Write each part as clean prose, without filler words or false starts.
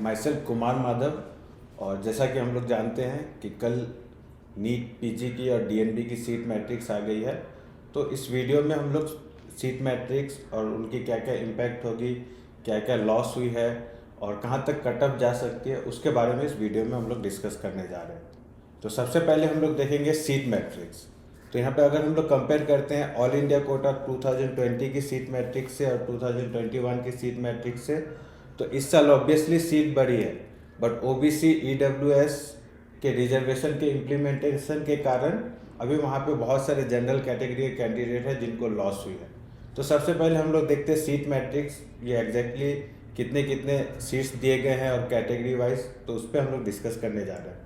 My self Kumar Madhav. और जैसा कि हम लोग जानते हैं कि कल नीट पीजी की और डीएनबी की सीट मैट्रिक्स आ गई है, तो इस वीडियो में हम लोग सीट मैट्रिक्स और उनकी क्या क्या इम्पैक्ट होगी, क्या क्या लॉस हुई है और कहाँ तक कट ऑफ जा सकती है, उसके बारे में इस वीडियो में हम लोग डिस्कस करने जा रहे हैं। तो सबसे पहले हम लोग देखेंगे सीट मैट्रिक्स। तो यहाँ पे अगर हम लोग कंपेयर करते हैं ऑल इंडिया कोटा 2020 की सीट मैट्रिक्स से और 2021 की सीट मैट्रिक्स से, तो इस साल ऑब्वियसली सीट बढ़ी है, बट ओबीसी ईडब्ल्यूएस के रिजर्वेशन के इम्प्लीमेंटेशन के कारण अभी वहाँ पे बहुत सारे जनरल कैटेगरी के कैंडिडेट हैं जिनको लॉस हुई है। तो सबसे पहले हम लोग देखते हैं सीट मैट्रिक्स, ये एग्जैक्टली कितने कितने सीट्स दिए गए हैं और कैटेगरी वाइज, तो उस पर हम लोग डिस्कस करने जा रहे हैं।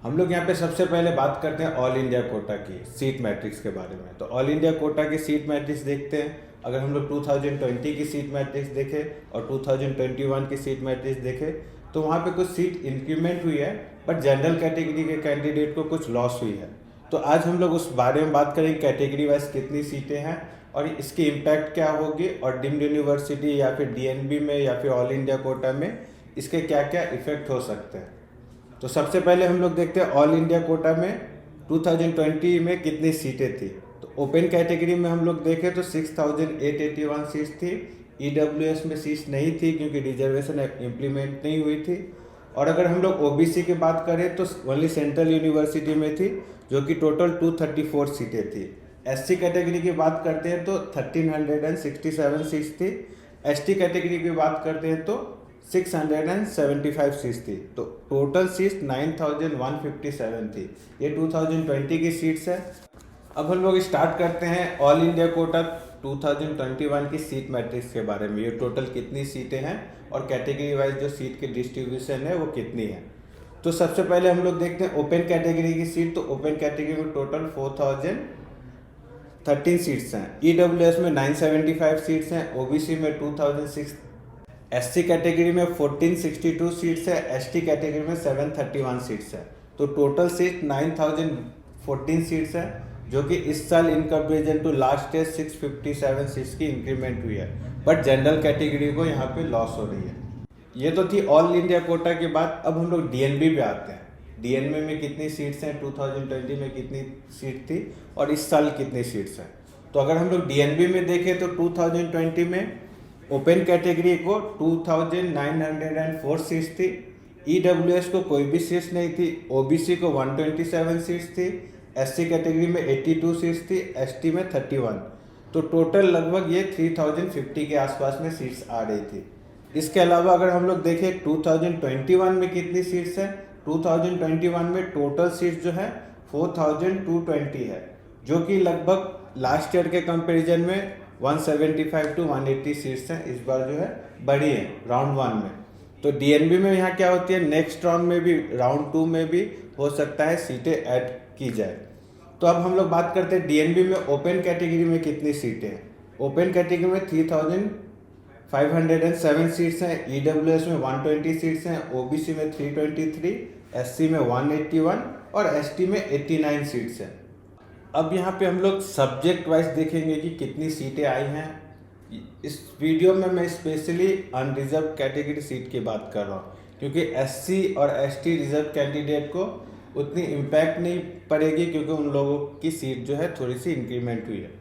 हम लोग यहाँ पे सबसे पहले बात करते हैं ऑल इंडिया कोटा की सीट मैट्रिक्स के बारे में। तो ऑल इंडिया कोटा की सीट मैट्रिक्स देखते हैं। अगर हम लोग 2020 की सीट मैट्रिक्स देखें और 2021 की सीट मैट्रिक्स देखें, तो वहाँ पे कुछ सीट इंक्रीमेंट हुई है, बट जनरल कैटेगरी के कैंडिडेट को कुछ लॉस हुई है। तो आज हम लोग उस बारे में बात करेंगे, कैटेगरी वाइज कितनी सीटें हैं और इसकी इम्पैक्ट क्या होगी, और डीम्ड यूनिवर्सिटी या फिर डीएनबी में या फिर ऑल इंडिया कोटा में इसके क्या क्या इफेक्ट हो सकते हैं। तो सबसे पहले हम लोग देखते हैं ऑल इंडिया कोटा में 2020 में कितनी सीटें थी। तो ओपन कैटेगरी में हम लोग देखें तो 6881 सीट्स थी। ईडब्ल्यूएस में सीट्स नहीं थी क्योंकि रिजर्वेशन इम्प्लीमेंट नहीं हुई थी। और अगर हम लोग ओबीसी की बात करें तो ओनली सेंट्रल यूनिवर्सिटी में थी, जो कि टोटल 234 सीटें थी। एससी कैटेगरी की बात करते हैं तो 1367 सीट्स थी। एसटी कैटेगरी की बात करते हैं तो 675 सीट्स थी। तो टोटल सीट्स 9157 थी। ये 2020 की सीट्स है। अब हम लोग स्टार्ट करते हैं ऑल इंडिया कोटा 2021 की सीट मैट्रिक्स के बारे में। ये टोटल कितनी सीटें हैं और कैटेगरी वाइज जो सीट की डिस्ट्रीब्यूशन है वो कितनी है। तो सबसे पहले हम लोग देखते हैं ओपन कैटेगरी की सीट। तो ओपन कैटेगरी में टोटल 4013 सीट्स हैं। ईडब्ल्यूएस में 975 सीट्स हैं। ओबीसी में 2006, एससी कैटेगरी में 1462 सीट्स है। एसटी कैटेगरी में 731 सीट्स है। तो टोटल सीट 9014 सीट्स है, जो कि इस साल in comparison to last year 657 seats की इंक्रीमेंट हुई है, बट जनरल कैटेगरी को यहाँ पे लॉस हो रही है। ये तो थी ऑल इंडिया कोटा की बात। अब हम लोग डीएनबी पे आते हैं। डीएनबी में कितनी सीट्स हैं, 2020 में कितनी सीट थी और इस साल कितनी सीट्स हैं। तो अगर हम लोग डीएनबी में देखें तो 2020 में ओपन कैटेगरी को 2904 सीट्स थी। ईडब्ल्यूएस को कोई भी सीट्स नहीं थी। ओबीसी को 127 सीट्स थी। एससी कैटेगरी में 82 सीट्स थी। एसटी में 31। तो टोटल लगभग ये 3050 के आसपास में सीट्स आ रही थी। इसके अलावा अगर हम लोग देखें 2021 में कितनी सीट्स हैं, 2021 में टोटल सीट्स जो है 4220 है, जो कि लगभग लास्ट ईयर के कंपैरिजन में 175 टू 180 सीट्स हैं इस बार जो है बढ़ी है राउंड 1 में। तो डीएनबी में यहाँ क्या होती है, नेक्स्ट राउंड में भी राउंड 2 में भी हो सकता है सीटें ऐड की जाए। तो अब हम लोग बात करते हैं डीएनबी में ओपन कैटेगरी में कितनी सीटें हैं। ओपन कैटेगरी में 3507 सीट्स हैं। ईडब्ल्यूएस में 120 सीट्स हैं। ओबीसी में 323, एससी में 181 और एसटी में 89 सीट्स हैं। अब यहाँ पे हम लोग सब्जेक्ट वाइज देखेंगे कि कितनी सीटें आई हैं। इस वीडियो में मैं स्पेशली अनरिजर्व कैटेगरी सीट की बात कर रहा हूँ, क्योंकि एससी और एसटी रिजर्व कैंडिडेट को उतनी इम्पैक्ट नहीं पड़ेगी, क्योंकि उन लोगों की सीट जो है थोड़ी सी इंक्रीमेंट हुई है।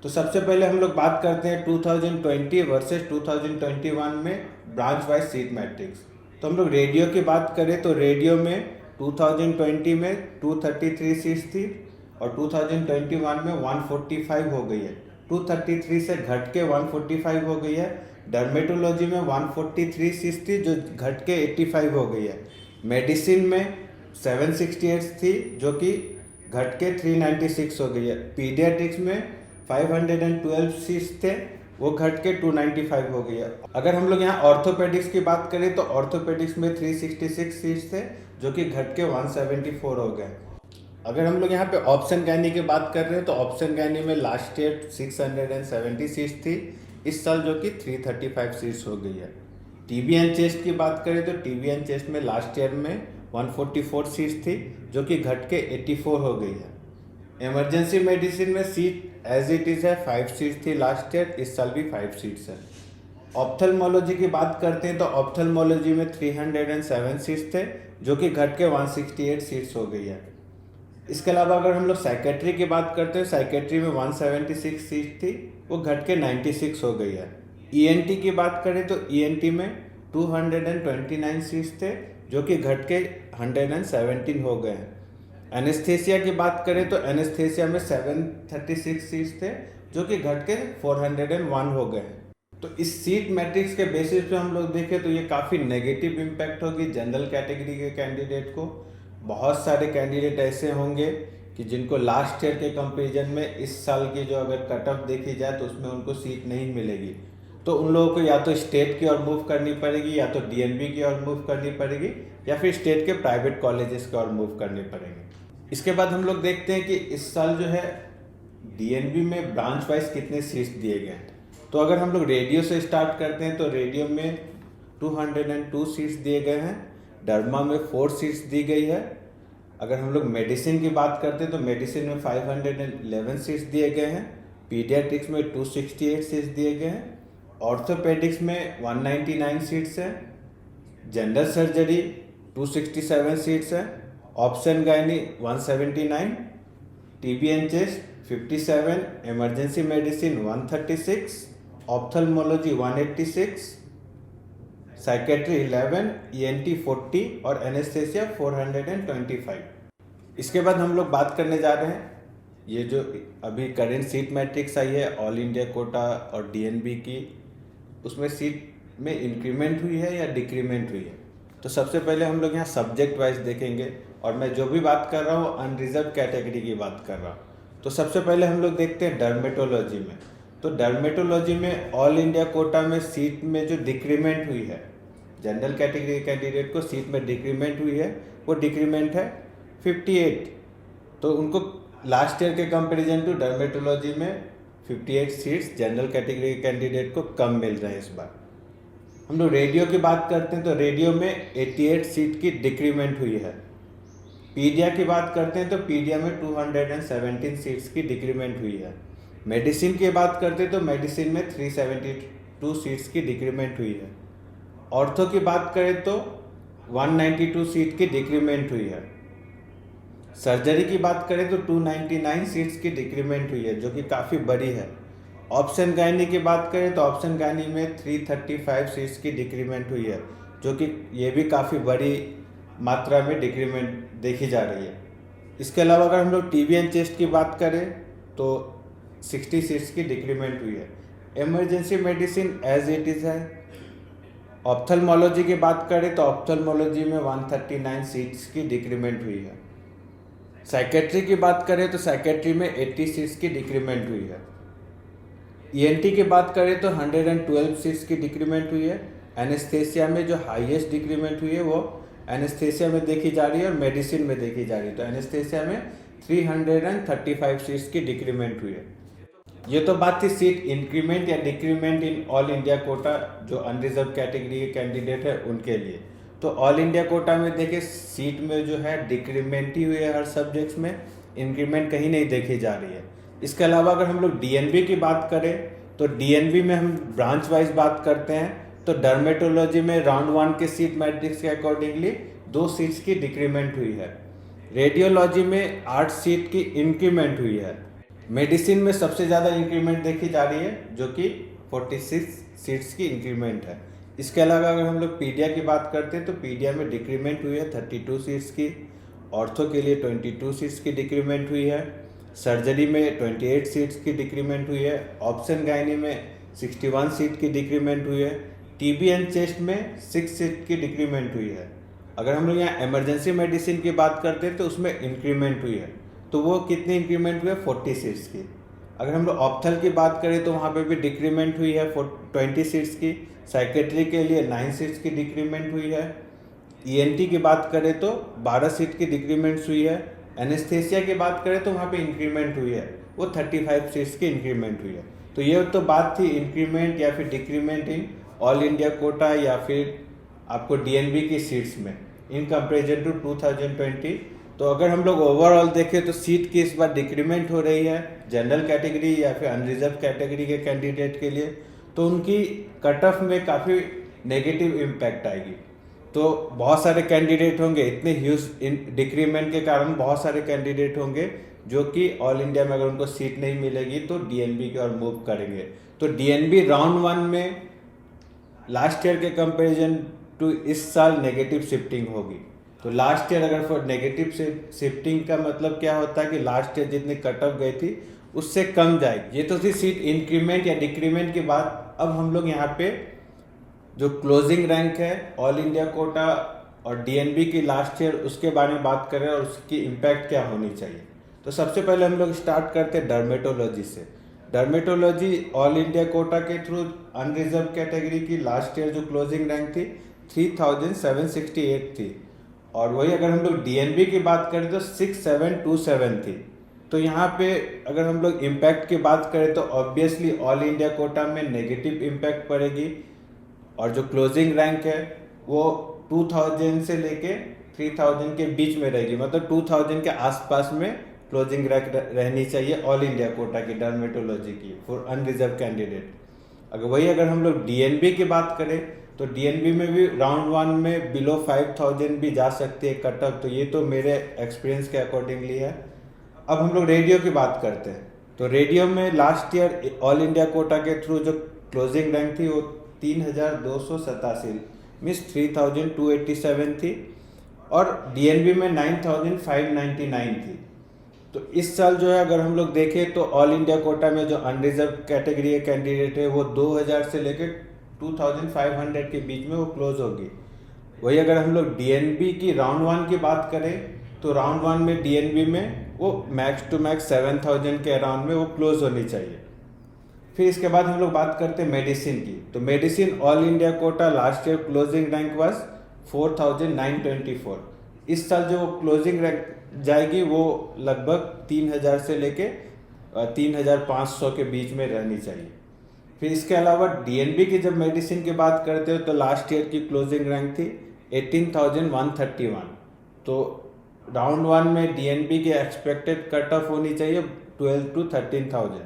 तो सबसे पहले हम लोग बात करते हैं 2020 वर्सेस 2021 में ब्रांच वाइज सीट मैट्रिक्स। तो हम लोग रेडियो की बात करें तो रेडियो में 2020 में 233 सीट्स थी और 2021 में 145 हो गई है। 233 से घट के 145 हो गई है। डर्मेटोलॉजी में 143 सीट्स थी जो घट के 85 हो गई है। मेडिसिन में 768 थी जो कि घट के 396 हो गई है। पीडियाट्रिक्स में 512 सीट्स थे, वो घट के 295 हो गई है। अगर हम लोग यहाँ ऑर्थोपेडिक्स की बात करें तो ऑर्थोपेडिक्स में 366 सीट्स थे जो कि घट के 174 हो गए। अगर हम लोग यहाँ पे ऑप्शन गायनी की बात कर रहे हैं तो ऑप्शन गायनी में लास्ट ईयर 670 सीट्स थी, इस साल जो कि 335 सीट्स हो गई है। टीबी एंड चेस्ट की बात करें तो टीबी एंड चेस्ट में लास्ट ईयर में 144 सीट्स थी जो कि घट के 84 हो गई है। इमरजेंसी मेडिसिन में सीट एज इट इज़ है, 5 सीट्स थी लास्ट ईयर, इस साल भी 5 सीट्स है। ऑप्थेल्मोलॉजी की बात करते हैं तो ऑप्थेल्मोलॉजी में 307 सीट्स थे, जो कि घट के 168 सीट्स हो गई है। इसके अलावा अगर हम लोग साइकेट्री की बात करते हैं, साइकेट्री में 176 सीट थी, वो घट के 96 हो गई है। ईएनटी की बात करें तो ईएनटी में 229 सीट्स थे, जो कि घट के 117 हो गए हैं। एनेस्थेसिया की बात करें तो एनेस्थेसिया में 736 सीट्स थे, जो कि घट के 401 हो गए हैं। तो इस सीट मैट्रिक्स के बेसिस पे हम लोग देखें तो ये काफ़ी नेगेटिव इम्पैक्ट होगी जनरल कैटेगरी के कैंडिडेट को। बहुत सारे कैंडिडेट ऐसे होंगे कि जिनको लास्ट ईयर के कंपैरिजन में इस साल की जो अगर कट ऑफ देखी जाए तो उसमें उनको सीट नहीं मिलेगी, तो उन लोगों को या तो स्टेट की ओर मूव करनी पड़ेगी, या तो डीएनबी की ओर मूव करनी पड़ेगी, या फिर स्टेट के प्राइवेट कॉलेजेस की ओर मूव करनी पड़ेगी। इसके बाद हम लोग देखते हैं कि इस साल जो है डीएनबी में ब्रांच वाइज कितने सीट्स दिए गए हैं। तो अगर हम लोग रेडियो से स्टार्ट करते हैं तो रेडियो में 202 सीट्स दिए गए हैं, डर्मा में 4 सीट्स दी गई है। अगर हम लोग मेडिसिन की बात करते हैं तो मेडिसिन में 511 सीट्स दिए गए हैं, पीडियाट्रिक्स में 268 सीट्स दिए गए हैं, ऑर्थोपेडिक्स में 199 सीट्स हैं, जनरल सर्जरी 267 सीट्स है, option gynae 179, TB and chest 57, emergency medicine 136, ophthalmology 186, psychiatry 11, ENT 40 और एनेस्थेसिया 425। इसके बाद हम लोग बात करने जा रहे हैं ये जो अभी करेंट सीट मैट्रिक्स आई है ऑल इंडिया कोटा और डीएनबी की, उसमें सीट में इंक्रीमेंट हुई है या डिक्रीमेंट हुई है। तो सबसे पहले हम लोग यहाँ सब्जेक्ट वाइज देखेंगे, और मैं जो भी बात कर रहा हूँ अनरिजर्व कैटेगरी की बात कर रहा हूँ। तो सबसे पहले हम लोग देखते हैं डर्मेटोलॉजी में। तो डर्मेटोलॉजी में ऑल इंडिया कोटा में सीट में जो डिक्रीमेंट हुई है, जनरल कैटेगरी कैंडिडेट को सीट में डिक्रीमेंट हुई है, वो डिक्रीमेंट है 58। तो उनको लास्ट ईयर के कंपैरिजन टू डर्मेटोलॉजी में 58 सीट्स जनरल कैटेगरी कैंडिडेट को कम मिल रहे हैं इस बार। हम लोग रेडियो की बात करते हैं तो रेडियो में 88 सीट की डिक्रीमेंट हुई है। पीडिया की बात करते हैं तो पीडिया में 217 सीट्स की डिक्रीमेंट हुई है। मेडिसिन की बात करते हैं तो मेडिसिन में 372 सीट्स की डिक्रीमेंट हुई है। ऑर्थो की बात करें तो 192 सीट की डिक्रीमेंट हुई है। सर्जरी की बात करें तो 299 सीट्स की डिक्रीमेंट हुई है, जो कि काफ़ी बड़ी है। ऑप्शन गायनी की बात करें तो ऑप्शन गायनी में 335 सीट्स की डिक्रीमेंट हुई है, जो कि ये भी काफ़ी बड़ी मात्रा में डिक्रीमेंट देखी जा रही है। इसके अलावा अगर हम लोग टीबी एंड चेस्ट की बात करें तो 60 सीट्स की डिक्रीमेंट हुई है। Emergency medicine as it is है। ऑप्थेल्मोलॉजी की बात करें तो ऑप्थेल्मोलॉजी में 139 सीट्स की डिक्रीमेंट हुई है। साइकेट्री की बात करें तो साइकेट्री में 80 सीट्स की डिक्रीमेंट हुई है। ईएनटी की बात करें तो 112 सीट्स की डिक्रीमेंट हुई है। एनेस्थेसिया में जो हाईएस्ट डिक्रीमेंट हुई है वो एनेस्थेसिया में देखी जा रही है और मेडिसिन में देखी जा रही है। तो एनेस्थेसिया में 335 सीट्स की डिक्रीमेंट हुई है। ये तो बात थी सीट इंक्रीमेंट या decrement in all India Kota, जो अनरिजर्व कैटेगरी के कैंडिडेट है उनके लिए। तो ऑल इंडिया कोटा में देखिए सीट में जो है डिक्रीमेंट ही हुई है, हर सब्जेक्ट्स में इंक्रीमेंट कहीं नहीं देखी जा रही है। इसके अलावा अगर हम लोग डीएनबी की बात करें तो डीएनबी में हम ब्रांच वाइज बात करते हैं तो डर्मेटोलॉजी में राउंड 1 के सीट मैट्रिक्स के अकॉर्डिंगली 2 सीट्स की डिक्रीमेंट हुई है। रेडियोलॉजी में 8 सीट की इंक्रीमेंट हुई है। मेडिसिन में सबसे ज़्यादा इंक्रीमेंट देखी जा रही है, जो कि 46 सीट्स की इंक्रीमेंट है। इसके अलावा अगर हम लोग पीडिया की बात करते हैं तो पीडिया में डिक्रीमेंट हुई है 32 सीट्स की। ऑर्थो के लिए 22 सीट्स की डिक्रीमेंट हुई है। सर्जरी में 28 सीट्स की डिक्रीमेंट हुई है। ऑप्शन गायनी में 61 सीट की डिक्रीमेंट हुई है। टीबी एंड चेस्ट में 6 सीट की डिक्रीमेंट हुई है। अगर हम लोग यहाँ इमरजेंसी मेडिसिन की बात करते हैं तो उसमें इंक्रीमेंट हुई है, तो वो कितनी इंक्रीमेंट हुई है 40 सीट्स की। अगर हम लोग ऑप्थल की बात करें तो वहाँ पे भी डिक्रीमेंट हुई है 20 सीट्स की। साइकेट्री के लिए 9 सीट्स की डिक्रीमेंट हुई है। ईएनटी की बात करें तो 12 सीट की डिक्रीमेंट्स हुई है। एनेस्थेसिया की बात करें तो वहाँ पे इंक्रीमेंट हुई है, वो 35 सीट्स की इंक्रीमेंट हुई है। तो ये तो बात थी इंक्रीमेंट या फिर decrement in all India Kota या फिर आपको डीएनबी की सीट्स में इन कंपेरिजन टू 2020। तो अगर हम लोग ओवरऑल देखें तो सीट की इस बार डिक्रीमेंट हो रही है जनरल कैटेगरी या फिर अनरिजर्व कैटेगरी के कैंडिडेट के लिए। तो उनकी कट ऑफ में काफ़ी नेगेटिव इम्पैक्ट आएगी। तो बहुत सारे कैंडिडेट होंगे, इतने ह्यूज डिक्रीमेंट के कारण बहुत सारे कैंडिडेट होंगे जो कि ऑल इंडिया में अगर उनको सीट नहीं मिलेगी तो डीएनबी की ओर मूव करेंगे। तो डीएनबी राउंड 1 में लास्ट ईयर के कंपैरिजन टू इस साल नेगेटिव शिफ्टिंग होगी। तो लास्ट ईयर अगर फॉर नेगेटिव शिफ्टिंग का मतलब क्या होता है कि लास्ट ईयर जितनी कट ऑफ गई थी उससे कम जाएगी। ये तो थी सीट इंक्रीमेंट या डिक्रीमेंट की बात। अब हम लोग यहाँ पे जो क्लोजिंग रैंक है ऑल इंडिया कोटा और डीएनबी की लास्ट ईयर उसके बारे में बात करें और उसकी इम्पैक्ट क्या होनी चाहिए। तो सबसे पहले हम लोग स्टार्ट करते हैं डर्मेटोलॉजी से। डर्मेटोलॉजी ऑल इंडिया कोटा के थ्रू अनरिजर्व कैटेगरी की लास्ट ईयर जो क्लोजिंग रैंक थी 3768 थी, और वही अगर हम लोग डीएनबी की बात करें तो 6727 थी। तो यहाँ पे अगर हम लोग इम्पैक्ट की बात करें तो ऑब्वियसली ऑल इंडिया कोटा में नेगेटिव इम्पैक्ट पड़ेगी, और जो क्लोजिंग रैंक है वो 2000 से लेके 3000 के बीच में रहेगी, मतलब 2000 के आसपास में क्लोजिंग रैंक रहनी चाहिए ऑल इंडिया कोटा की डर्मेटोलॉजी की फॉर अनरिजर्व कैंडिडेट। अगर हम लोग डीएनबी की बात करें तो डीएनबी में भी राउंड 1 में बिलो 5000 भी जा सकती है कट ऑफ। तो ये तो मेरे एक्सपीरियंस के अकॉर्डिंगली है। अब हम लोग रेडियो की बात करते हैं। तो रेडियो में last year all India Kota के थ्रू जो क्लोजिंग रैंक थी वो 3287 मीन्स 3287 थी, और डीएनबी में 9599 थी। तो इस साल जो है अगर हम लोग देखें तो ऑल इंडिया कोटा में जो अनरिजर्व कैटेगरी के कैंडिडेट है वो 2000 से लेकर 2500 के बीच में वो क्लोज होगी। वही अगर हम लोग डीएनबी की राउंड 1 की बात करें तो राउंड 1 में डीएनबी में वो मैक्स टू मैक्स 7000 के अराउंड में वो क्लोज होनी चाहिए। फिर इसके बाद हम लोग बात करते हैं मेडिसिन की। तो medicine all India Kota last year closing rank was 4924। इस साल जो क्लोजिंग रैंक जाएगी वो लगभग 3000 से लेके 3500 के बीच में रहनी चाहिए। फिर इसके अलावा डीएनबी की जब मेडिसिन की बात करते हो तो लास्ट ईयर की क्लोजिंग रैंक थी 18131। तो राउंड 1 में डीएनबी की एक्सपेक्टेड कट ऑफ होनी चाहिए 12 to 13,000।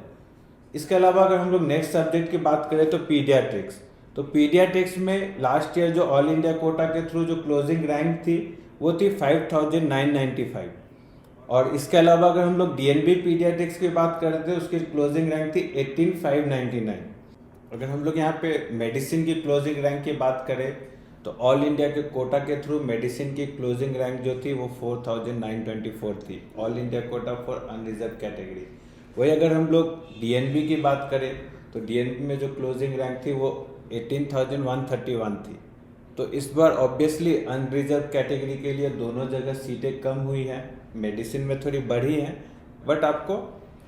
इसके अलावा अगर हम लोग नेक्स्ट सब्जेक्ट की बात करें तो पीडियाट्रिक्स। तो पीडियाट्रिक्स में लास्ट ईयर जो ऑल इंडिया कोटा के थ्रू जो क्लोजिंग रैंक थी वो थी 5995, और इसके अलावा अगर हम लोग डीएनबी पीडियाट्रिक्स की बात करते हैं उसकी क्लोजिंग रैंक थी 18599। अगर हम लोग यहाँ पे मेडिसिन की क्लोजिंग रैंक की बात करें तो ऑल इंडिया के कोटा के थ्रू मेडिसिन की क्लोजिंग रैंक जो थी वो 4924 थी, all India quota for unreserve category. वही अगर हम लोग डीएनबी की बात करें तो डीएनबी में जो क्लोजिंग रैंक थी वो 18131 थी। तो इस बार ऑब्वियसली अनरिजर्व कैटेगरी के लिए दोनों जगह सीटें कम हुई हैं, मेडिसिन में थोड़ी बढ़ी हैं, बट आपको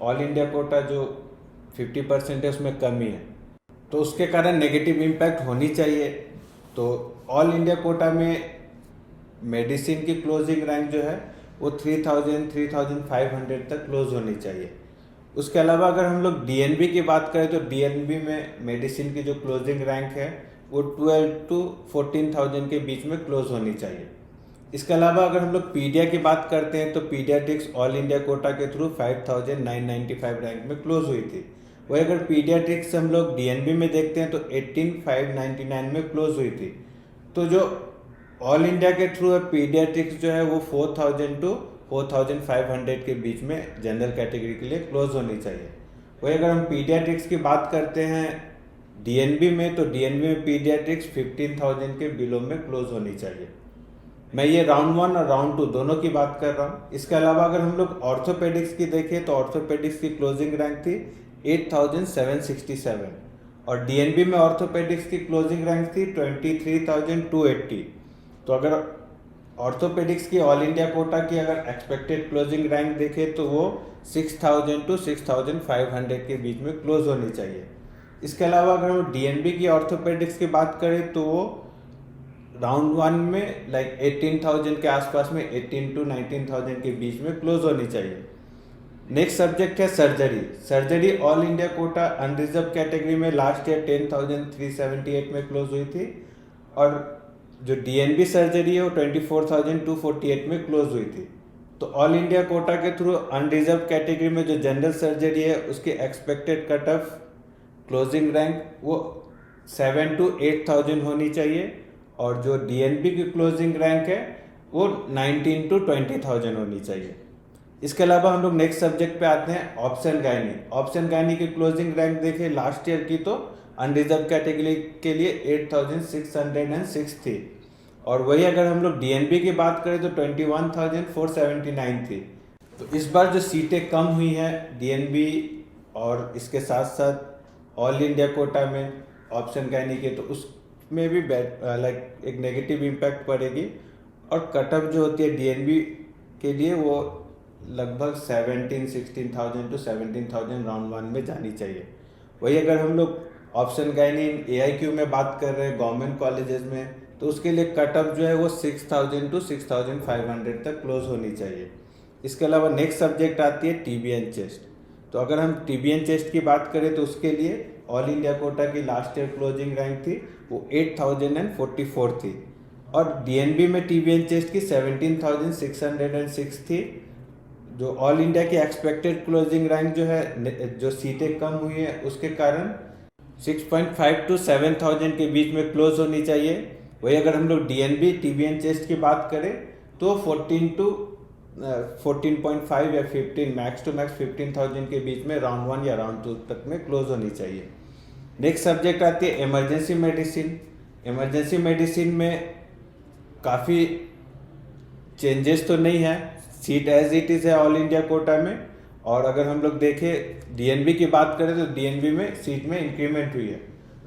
ऑल इंडिया कोटा जो 50% है उसमें कमी है, तो उसके कारण नेगेटिव इम्पैक्ट होनी चाहिए। तो ऑल इंडिया कोटा में मेडिसिन की क्लोजिंग रैंक जो है वो 3500 तक क्लोज होनी चाहिए। उसके अलावा अगर हम लोग डीएनबी की बात करें तो डीएनबी में मेडिसिन की जो क्लोजिंग रैंक है वो 12 to 14,000 के बीच में क्लोज होनी चाहिए। इसके अलावा अगर हम लोग पीडिया की बात करते हैं तो पीडियाट्रिक्स ऑल इंडिया कोटा के थ्रू 5995 रैंक में क्लोज हुई थी। वही अगर पीडियाट्रिक्स हम लोग डीएनबी में देखते हैं तो 18599 में क्लोज हुई थी। तो जो ऑल इंडिया के थ्रू है पीडियाट्रिक्स जो है वो 4000 to 4500 के बीच में जनरल कैटेगरी के लिए क्लोज होनी चाहिए। वही अगर हम पीडियाट्रिक्स की बात करते हैं डीएनबी में तो डीएनबी में पीडियाट्रिक्स 15,000 के बिलो में क्लोज होनी चाहिए। मैं ये राउंड 1 और राउंड 2 दोनों की बात कर रहा हूँ। इसके अलावा अगर हम लोग ऑर्थोपेडिक्स की देखें तो ऑर्थोपेडिक्स की क्लोजिंग रैंक थी 8767, और डीएनबी में ऑर्थोपेडिक्स की क्लोजिंग रैंक थी 23,280। तो अगर ऑर्थोपेडिक्स की ऑल इंडिया कोटा की अगर एक्सपेक्टेड क्लोजिंग रैंक देखें तो वो 6000 to 6500 के बीच में क्लोज होनी चाहिए। इसके अलावा अगर हम डीएनबी की ऑर्थोपेडिक्स की बात करें तो वो राउंड 1 में लाइक 18,000 के आसपास में 18 to 19,000 के बीच में क्लोज होनी चाहिए। नेक्स्ट सब्जेक्ट है surgery. Surgery all India quota unreserve category में लास्ट ईयर 10,378 में क्लोज हुई थी, और जो डीएनबी सर्जरी है वो 24,248 में क्लोज हुई थी। तो ऑल इंडिया कोटा के थ्रू अनरिजर्व कैटेगरी में जो जनरल सर्जरी है उसकी expected cut off closing rank वो 7 to 8,000 होनी चाहिए, और जो डीएनबी की क्लोजिंग रैंक है वो 19 to 20,000 होनी चाहिए। इसके अलावा हम लोग नेक्स्ट सब्जेक्ट पे आते हैं, ऑप्शन गायनी। ऑप्शन गायनी की क्लोजिंग रैंक देखें लास्ट ईयर की, तो अनरिजर्व कैटेगरी के लिए 8,606 थी, और वही अगर हम लोग डीएनबी की बात करें तो 21,479 थी। तो इस बार जो सीटें कम हुई हैं डीएनबी और इसके साथ साथ ऑल इंडिया कोटा में ऑप्शन गायनी के, तो उसमें भी एक नेगेटिव इम्पैक्ट पड़ेगी, और कटअप जो होती है डीएनबी के लिए वो लगभग 16,000 to 17,000 राउंड 1 में जानी चाहिए। वही अगर हम लोग ऑप्शन गायनी एआईक्यू में बात कर रहे हैं गवर्नमेंट कॉलेजेस में, तो उसके लिए कटअप जो है वो 6,000 to 6,500 तक क्लोज होनी चाहिए। इसके अलावा नेक्स्ट सब्जेक्ट आती है टीबीएन चेस्ट। तो अगर हम टीबीएन चेस्ट की बात करें तो उसके लिए ऑल इंडिया कोटा की लास्ट ईयर क्लोजिंग रैंक थी वो 8,044 थी, और डीएनबी में टीबीएन चेस्ट की 17,606 थी। जो ऑल इंडिया की एक्सपेक्टेड क्लोजिंग रैंक जो है, जो सीटें कम हुई है उसके कारण 6.5 to 7,000 के बीच में क्लोज होनी चाहिए। वही अगर हम लोग डीएनबी टीबीएन चेस्ट की बात करें तो 14.5 या 15 मैक्स टू मैक्स 15,000 के बीच में राउंड 1 या राउंड 2 तक में क्लोज होनी चाहिए। नेक्स्ट सब्जेक्ट आती है इमरजेंसी मेडिसिन। इमरजेंसी मेडिसिन में काफ़ी चेंजेस तो नहीं है, सीट एज इट इज़ है ऑल इंडिया कोटा में, और अगर हम लोग देखें डीएनबी की बात करें तो डीएनबी में सीट में इंक्रीमेंट हुई है।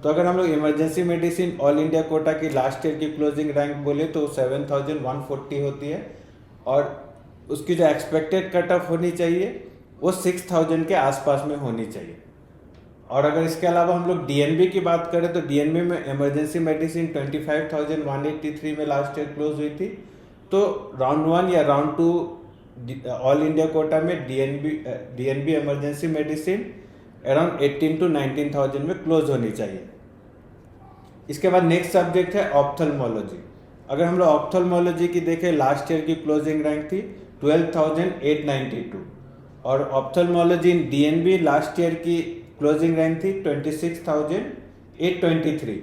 तो अगर हम लोग emergency medicine all India Kota की लास्ट ईयर की क्लोजिंग रैंक बोले तो 7,140 होती है, और उसकी जो एक्सपेक्टेड कट ऑफ होनी चाहिए वो 6,000 के आसपास में होनी चाहिए। और अगर इसके अलावा हम लोग डीएनबी की बात करें तो डीएनबी में इमरजेंसी मेडिसिन 25,183 में लास्ट ईयर क्लोज हुई थी। तो राउंड 1 या राउंड 2 ऑल इंडिया कोटा में DNB emergency medicine around 18 to 19,000 में क्लोज होनी चाहिए। इसके बाद नेक्स्ट सब्जेक्ट है ऑप्थेल्मोलॉजी। अगर हम लोग ऑप्थेल्मोलॉजी की देखें लास्ट ईयर की क्लोजिंग रैंक थी 12,892, और ऑप्थेल्मोलॉजी इन डीएनबी लास्ट ईयर की क्लोजिंग रैंक थी 26,823।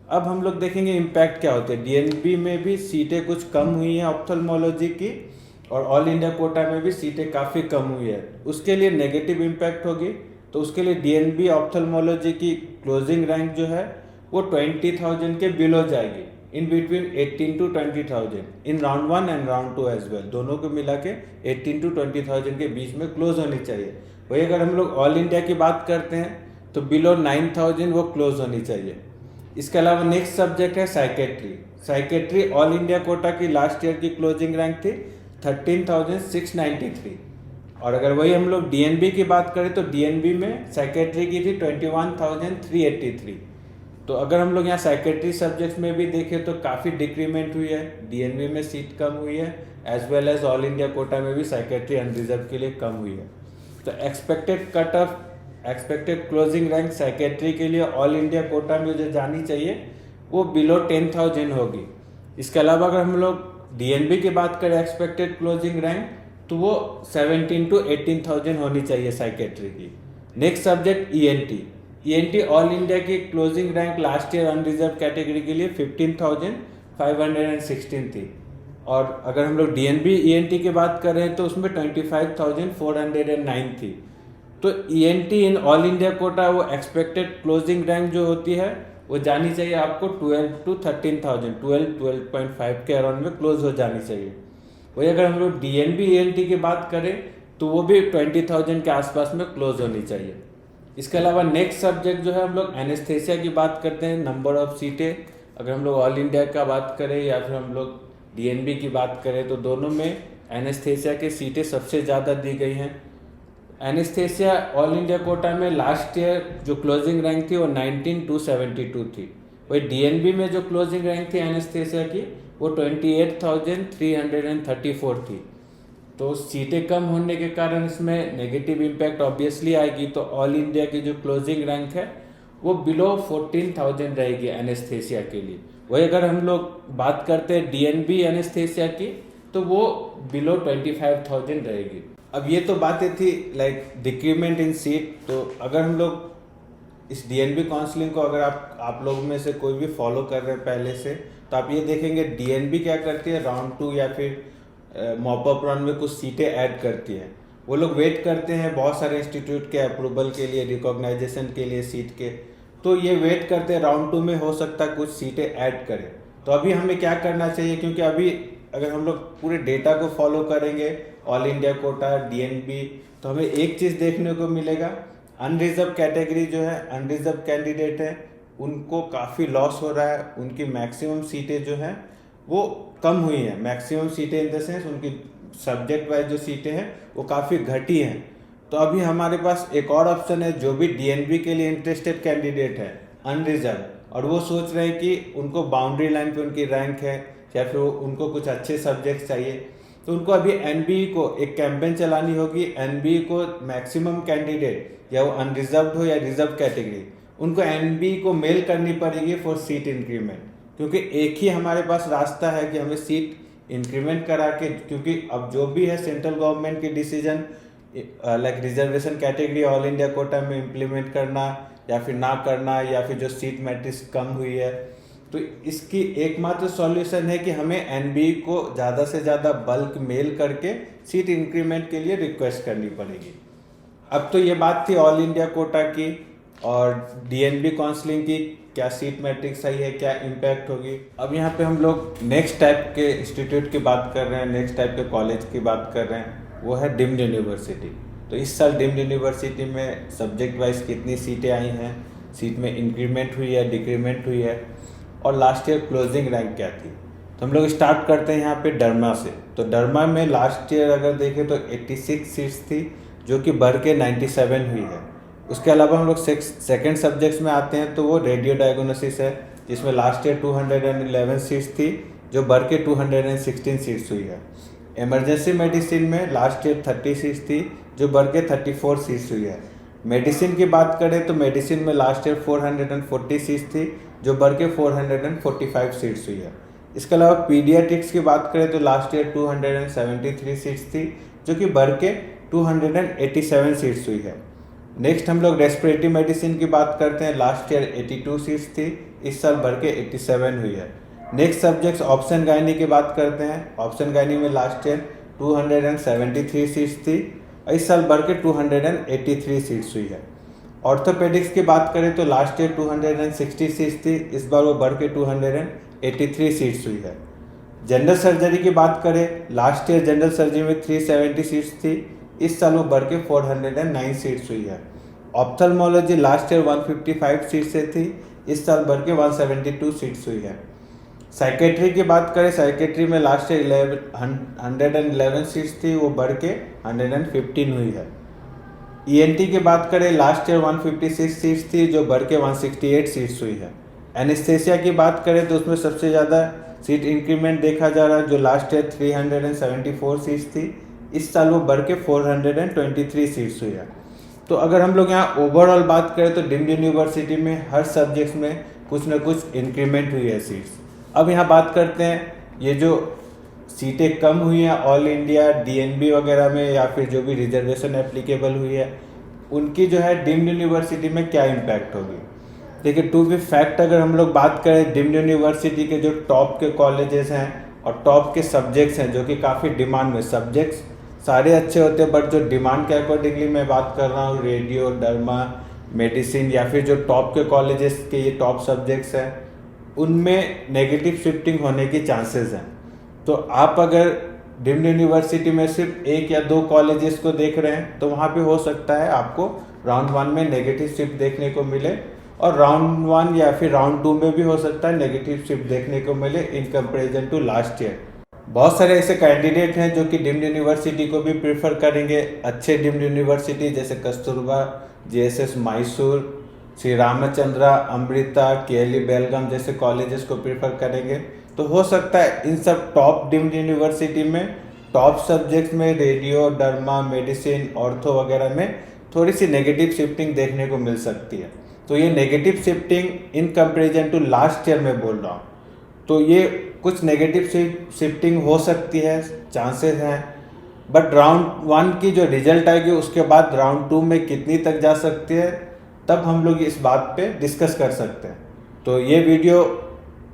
अब हम लोग देखेंगे इम्पैक्ट क्या होते हैं। डीएनबी में भी सीटें कुछ कम हुई हैं ऑप्थेल्मोलॉजी की, और ऑल इंडिया कोटा में भी सीटें काफ़ी कम हुई है, उसके लिए नेगेटिव इम्पैक्ट होगी। तो उसके लिए डीएनबी ऑप्थेल्मोलॉजी की क्लोजिंग रैंक जो है वो 20,000 के बिलो जाएगी, in between 18 to 20,000 in round 1 and round 2 as well, दोनों को मिला के 18 to 20,000 के बीच में क्लोज होनी चाहिए। वही अगर हम लोग ऑल इंडिया की बात करते हैं तो बिलो 9,000 वो क्लोज होनी चाहिए। इसके अलावा नेक्स्ट सब्जेक्ट है psychiatry. Psychiatry all India Kota की लास्ट ईयर की क्लोजिंग रैंक थी 13,693, और अगर वही हम लोग डीएनबी की बात करें तो डीएनबी में साइकेट्री की थी 21,383। तो अगर हम लोग यहाँ साइकेट्री सब्जेक्ट्स में भी देखें तो काफ़ी डिक्रीमेंट हुई है, डीएनबी में सीट कम हुई है, as well as all India quota में भी साइकेट्री अनरिजर्व के लिए कम हुई है। तो expected cut off expected closing rank psychiatry के लिए ऑल इंडिया कोटा में जो जानी चाहिए वो बिलो 10,000 होगी। इसके अलावा अगर हम लोग डीएनबी की बात करें एक्सपेक्टेड क्लोजिंग रैंक तो वो 17 to 18,000 होनी चाहिए साइकेट्री की। Next subject ENT. ENT all India की closing rank last year unreserved category के लिए 15,516 थी, और अगर हम लोग डीएनबी ईएनटी की बात कर रहे हैं तो उसमें 25,409 थी। तो ENT in all India Kota वो एक्सपेक्टेड क्लोजिंग रैंक जो होती है वो जानी चाहिए आपको 12 to 13,000, 12.5 के अराउंड में क्लोज हो जानी चाहिए। वही अगर हम लोग डीएनबी ईएनटी की बात करें तो वो भी 20,000 के आसपास में क्लोज होनी चाहिए। इसके अलावा नेक्स्ट सब्जेक्ट जो है हम लोग एनेस्थेसिया की बात करते हैं। नंबर ऑफ सीटें अगर हम लोग ऑल इंडिया का बात करें या फिर हम लोग डीएनबी की बात करें तो दोनों में एनेस्थेसिया की सीटें सबसे ज़्यादा दी गई हैं। एनेस्थेसिया ऑल इंडिया कोटा में लास्ट ईयर जो क्लोजिंग रैंक थी वो 19,272 थी। वही डीएनबी में जो क्लोजिंग रैंक थी एनेस्थेसिया की वो 28,334 थी। तो सीटें कम होने के कारण इसमें नेगेटिव इम्पैक्ट ऑब्वियसली आएगी। तो ऑल इंडिया की जो क्लोजिंग रैंक है वो बिलो 14,000 रहेगी एनेस्थेसिया के लिए। वही अगर हम लोग बात करते हैं डीएनबी एनेस्थेसिया की तो वो बिलो 25,000 रहेगी। अब ये तो बातें थी लाइक डिक्रीमेंट इन सीट। तो अगर हम लोग इस डीएनबी काउंसलिंग को अगर आप लोग में से कोई भी फॉलो कर रहे हैं पहले से, तो आप ये देखेंगे डीएनबी क्या करती है, राउंड 2 या फिर मॉप अप राउंड में कुछ सीटें ऐड करती है। वो लोग वेट करते हैं बहुत सारे इंस्टीट्यूट के अप्रूवल के लिए, रिकॉग्नाइजेशन के लिए सीट के, तो ये वेट करते हैं राउंड 2 में हो सकता है कुछ सीटें ऐड करें। तो अभी हमें क्या करना चाहिए, क्योंकि अभी अगर हम लोग पूरे डेटा को फॉलो करेंगे ऑल इंडिया कोटा डीएनबी, तो हमें एक चीज़ देखने को मिलेगा, अनरिजर्व कैटेगरी जो है, अनरिजर्व कैंडिडेट है, उनको काफ़ी लॉस हो रहा है। उनकी मैक्सिमम सीटें जो हैं वो कम हुई हैं, मैक्सिमम सीटें इन द सेंस उनकी सब्जेक्ट वाइज जो सीटें हैं वो काफ़ी घटी हैं। तो अभी हमारे पास एक और ऑप्शन है, जो भी डीएनबी के लिए इंटरेस्टेड कैंडिडेट है अनरिजर्व, और वो सोच रहे हैं कि उनको बाउंड्री लाइन पे उनकी रैंक है या फिर उनको कुछ अच्छे सब्जेक्ट्स चाहिए, तो उनको अभी एनबीई को एक कैंपेन चलानी होगी। एनबीई को मैक्सिमम कैंडिडेट, या वो अनरिजर्व हो या रिजर्व कैटेगरी, उनको एनबीई को मेल करनी पड़ेगी फॉर सीट इंक्रीमेंट, क्योंकि एक ही हमारे पास रास्ता है कि हमें सीट इंक्रीमेंट करा के, क्योंकि अब जो भी है सेंट्रल गवर्नमेंट के decision like reservation category all India quota में इम्प्लीमेंट करना या फिर ना करना, या फिर जो सीट मैट्रिक्स कम हुई है, तो इसकी एकमात्र सॉल्यूशन है कि हमें एनबीई को ज़्यादा से ज़्यादा बल्क मेल करके सीट इंक्रीमेंट के लिए रिक्वेस्ट करनी पड़ेगी। अब तो ये बात थी ऑल इंडिया कोटा की और डीएनबी काउंसलिंग की, क्या सीट मैट्रिक्स सही है, क्या इम्पैक्ट होगी। अब यहाँ पे हम लोग नेक्स्ट टाइप के इंस्टीट्यूट की बात कर रहे हैं, नेक्स्ट टाइप के कॉलेज की बात कर रहे हैं, वो है डीम्ड यूनिवर्सिटी। तो इस साल डीम्ड यूनिवर्सिटी में सब्जेक्ट वाइज कितनी सीटें आई हैं, सीट में इंक्रीमेंट हुई है, डिक्रीमेंट हुई है, और लास्ट ईयर क्लोजिंग रैंक क्या थी। तो हम लोग स्टार्ट करते हैं यहाँ पे डरमा से। तो डरमा में लास्ट ईयर अगर देखें तो 86 सीट्स थी, जो कि बढ़ के 97 हुई है। उसके अलावा हम लोग सेकेंड सब्जेक्ट्स में आते हैं, तो वो रेडियो डायग्नोसिस है, जिसमें लास्ट ईयर 211 सीट्स थी, जो बढ़ के 216 सीट्स हुई है। इमरजेंसी मेडिसिन में लास्ट ईयर 30 सीट्स थी, जो बढ़ के 34 सीट्स हुई है। मेडिसिन की बात करें तो मेडिसिन में लास्ट ईयर 440 सीट्स थी, जो बढ़ के 445 सीट्स हुई है। इसके अलावा पीडियाट्रिक्स की बात करें तो लास्ट ईयर 273 सीट्स थी, जो कि बढ़ के 287 सीट्स हुई है। नेक्स्ट हम लोग रेस्पिरेटरी मेडिसिन की बात करते हैं, लास्ट ईयर 82 सीट्स थी, इस साल बढ़ के 87 हुई है। नेक्स्ट सब्जेक्ट्स ऑप्शन गायनी की बात करते हैं। ऑप्शन गायनी में लास्ट ईयर 273 सीट्स थी, इस साल बढ़ के 283 सीट्स हुई है। ऑर्थोपेडिक्स की बात करें तो लास्ट ईयर 260 सीट्स थी, इस बार वो बढ़ के 283 सीट्स हुई है। जनरल सर्जरी की बात करें, लास्ट ईयर जनरल सर्जरी में 370 सीट्स थी, इस साल वो बढ़ के 409 सीट्स हुई है। ऑप्थल्मोलॉजी लास्ट ईयर 155 सीट्स से थी, इस साल बढ़ के 172 सीट्स हुई है। साइकेट्री की बात करें, साइकेट्री में लास्ट ईयर 111 सीट्स थी, वो बढ़ के 115 हुई है। ईएनटी की बात करें, लास्ट ईयर 156 सीट्स थी, जो बढ़ के 168 सीट्स हुई है। एनेस्थेसिया की बात करें तो उसमें सबसे ज़्यादा सीट इंक्रीमेंट देखा जा रहा है, जो लास्ट ईयर 374 सीट्स थी, इस साल वो बढ़ के 423 सीट्स हुई है। तो अगर हम लोग यहाँ ओवरऑल बात करें तो डीम्ड यूनिवर्सिटी में हर सब्जेक्ट्स में कुछ न कुछ इंक्रीमेंट हुई है सीट्स। अब यहाँ बात करते हैं ये जो सीटें कम हुई हैं ऑल इंडिया डीएनबी वगैरह में, या फिर जो भी रिजर्वेशन एप्लीकेबल हुई है, उनकी जो है डीम्ड यूनिवर्सिटी में क्या इम्पैक्ट होगी। देखिए, टू बी फैक्ट अगर हम लोग बात करें, डीम्ड यूनिवर्सिटी के जो टॉप के कॉलेजेस हैं और टॉप के सब्जेक्ट्स हैं, जो कि काफ़ी डिमांड में, सब्जेक्ट्स सारे अच्छे होते हैं, बट जो डिमांड के अकॉर्डिंगली मैं बात कर रहा हूँ, रेडियो, डर्मा, मेडिसिन, या फिर जो टॉप के कॉलेजेस के ये टॉप सब्जेक्ट्स हैं, उनमें नेगेटिव शिफ्टिंग होने की चांसेस हैं। तो आप अगर डीम्ड यूनिवर्सिटी में सिर्फ एक या दो कॉलेजेस को देख रहे हैं, तो वहाँ पे हो सकता है आपको राउंड 1 में नेगेटिव शिफ्ट देखने को मिले, और राउंड 1 या फिर राउंड 2 में भी हो सकता है नेगेटिव शिफ्ट देखने को मिले in comparison to last year. बहुत सारे ऐसे कैंडिडेट हैं जो कि डीम्ड यूनिवर्सिटी को भी प्रेफर करेंगे, अच्छे डीम्ड यूनिवर्सिटी जैसे कस्तूरबा, जेएसएस मैसूर, श्री रामचंद्रा, अमृता, केएलई बेलगाम जैसे कॉलेजेस को प्रेफर करेंगे। तो हो सकता है इन सब टॉप डीम्ड यूनिवर्सिटी में टॉप सब्जेक्ट्स में रेडियो, डर्मा, मेडिसिन, ऑर्थो वगैरह में थोड़ी सी नेगेटिव शिफ्टिंग देखने को मिल सकती है। तो ये negative shifting in comparison to last year में बोल रहा हूँ, तो ये कुछ नेगेटिव शिफ्टिंग हो सकती है, चांसेस हैं। बट राउंड 1 की जो रिजल्ट आएगी उसके बाद राउंड 2 में कितनी तक जा सकती है, तब हम लोग इस बात पे डिस्कस कर सकते हैं। तो ये वीडियो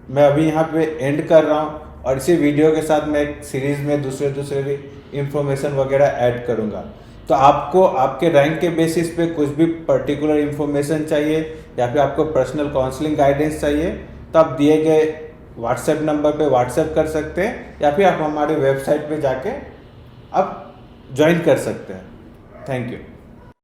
मैं अभी यहाँ पे एंड कर रहा हूँ, और इसी वीडियो के साथ मैं एक सीरीज़ में दूसरे भी इंफॉर्मेशन वगैरह ऐड करूँगा। तो आपको आपके रैंक के बेसिस पे कुछ भी पर्टिकुलर इंफॉर्मेशन चाहिए या फिर आपको पर्सनल काउंसलिंग गाइडेंस चाहिए, तो आप दिए गए व्हाट्सएप नंबर पे व्हाट्सएप कर सकते हैं, या फिर आप हमारे वेबसाइट पे जाके आप ज्वाइन कर सकते हैं। Thank you.